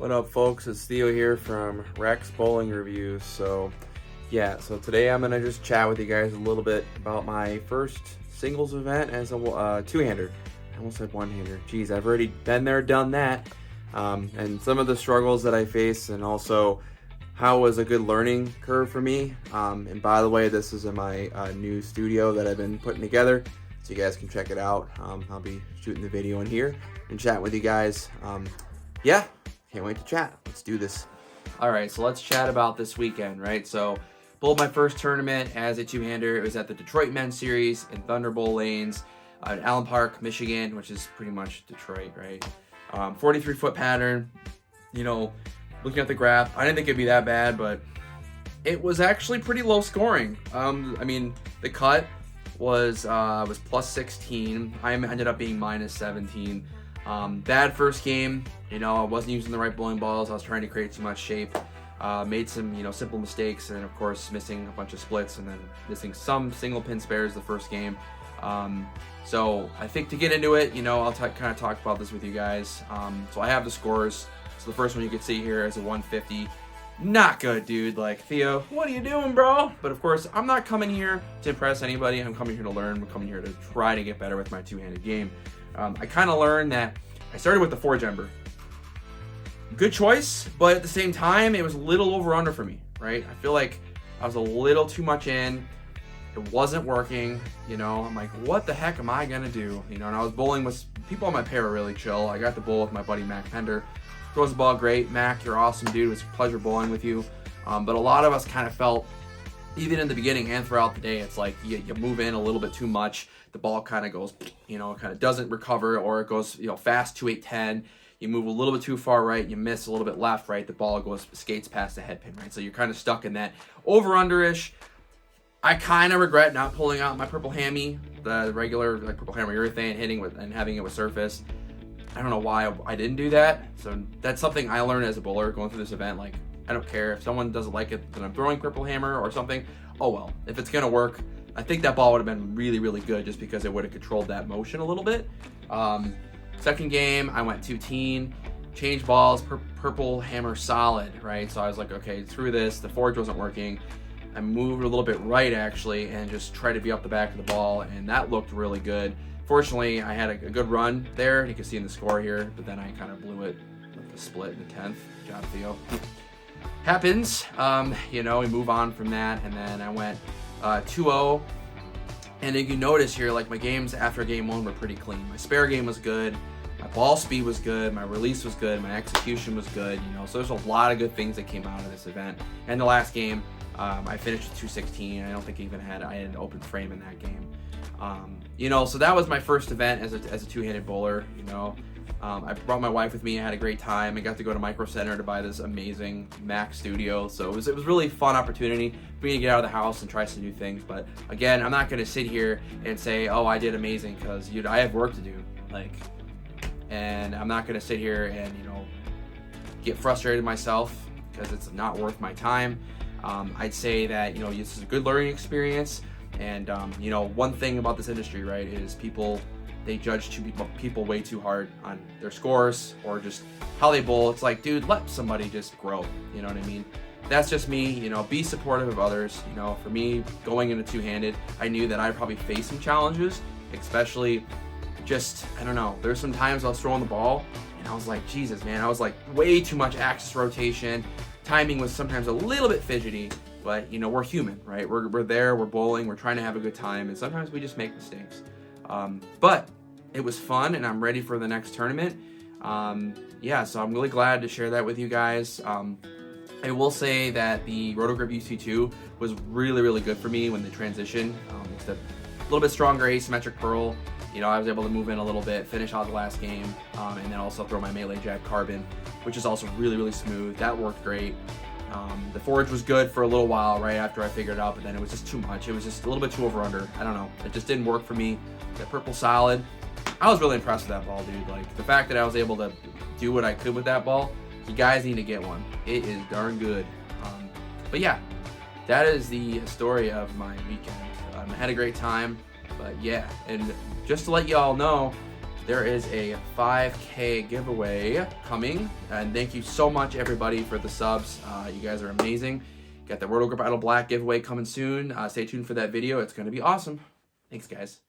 What up, folks? It's Theo here from Rex Bowling Reviews. So today I'm gonna just chat with you guys a little bit about my first singles event as a two-hander. I almost said one-hander. Geez, I've already been there, done that. And some of the struggles that I faced, and also how it was a good learning curve for me. And by the way, this is in my new studio that I've been putting together, so you guys can check it out. I'll be shooting the video in here and chatting with you guys. Can't wait to chat. Let's do this. All right, so let's chat about this weekend, right? So, bowled my first tournament as a two-hander. It was at the Detroit Men's Series in Thunder Bowl Lanes in Allen Park, Michigan, which is pretty much Detroit, right? 43-foot pattern. You know, looking at the graph, I didn't think it'd be that bad, but it was actually pretty low scoring. The cut was plus 16. I ended up being minus 17. Bad first game. I wasn't using the right bowling balls. I was trying to create too much shape. Made some, simple mistakes, and of course missing a bunch of splits, and then missing some single pin spares the first game. So I think to get into it, I'll kind of talk about this with you guys. So I have the scores. So the first one you can see here is a 150. Not good, dude. Like, Theo, what are you doing, bro? But of course, I'm not coming here to impress anybody. I'm coming here to learn. I'm coming here to try to get better with my two-handed game. I kind of learned that I started with the forge ember. Good choice, but at the same time, it was a little over-under for me, right? I feel like I was a little too much in. It wasn't working, I'm like, what the heck am I gonna do? And I was bowling with people on my pair were really chill. I got to bowl with my buddy Mac Pender. Throws the ball great. Mac, you're awesome, dude. It was a pleasure bowling with you. But a lot of us kind of felt, even in the beginning and throughout the day, it's like you move in a little bit too much. The ball kind of goes, it kind of doesn't recover, or it goes, fast 2-8-10. You move a little bit too far right, you miss a little bit left, right? The ball skates past the head pin, right? So you're kind of stuck in that over-under-ish. I kind of regret not pulling out my purple hammy, the regular purple hammer urethane, hitting with and having it with surface. I don't know why I didn't do that. So that's something I learned as a bowler going through this event. Like, I don't care if someone doesn't like it, then I'm throwing purple hammer or something. Oh well, if it's gonna work. I think that ball would have been really, really good just because it would have controlled that motion a little bit. Second game, I went 2-teen, changed balls, purple hammer solid, right? So I was like, okay, through this, the forge wasn't working. I moved a little bit right, actually, and just tried to be up the back of the ball, and that looked really good. Fortunately, I had a good run there. You can see in the score here, but then I kind of blew it like a split in the 10th. Good job, Theo. Happens. We move on from that, and then I went 2-0. And if you notice here, like, my games after game one were pretty clean. My spare game was good. My ball speed was good. My release was good. My execution was good. So there's a lot of good things that came out of this event. And the last game, I finished with 216. I don't think I had an open frame in that game. So that was my first event as a two-handed bowler. I brought my wife with me. I had a great time. I got to go to Micro Center to buy this amazing Mac studio. So it was really fun opportunity for me to get out of the house and try some new things. But again, I'm not going to sit here and say, oh, I did amazing, because I have work to do. And I'm not going to sit here and get frustrated myself, because it's not worth my time. I'd say that this is a good learning experience. And one thing about this industry, right, is they judge people way too hard on their scores or just how they bowl. It's like, dude, let somebody just grow. You know what I mean? That's just me. Be supportive of others. For me, going into two-handed, I knew that I'd probably face some challenges, especially I don't know. There's some times I was throwing the ball and I was like, Jesus, man, I was like way too much axis rotation. Timing was sometimes a little bit fidgety, but we're human, right? We're there, we're bowling, we're trying to have a good time, and sometimes we just make mistakes. But it was fun, and I'm ready for the next tournament. So I'm really glad to share that with you guys. I will say that the Rotogrip UC2 was really, really good for me when the transition. It's a little bit stronger asymmetric pearl. I was able to move in a little bit, finish out the last game, and then also throw my Melee Jack Carbon, which is also really, really smooth. That worked great. The forge was good for a little while right after I figured it out, but then it was just too much. It was just a little bit too over-under. I don't know. It just didn't work for me. The purple solid, I was really impressed with that ball, dude. Like, the fact that I was able to do what I could with that ball, you guys need to get one. It is darn good. But yeah, that is the story of my weekend. I had a great time, but yeah, and just to let you all know, there is a 5K giveaway coming, and thank you so much everybody for the subs. You guys are amazing. Got the World Grip Idol Black giveaway coming soon. Stay tuned for that video. It's going to be awesome. Thanks, guys.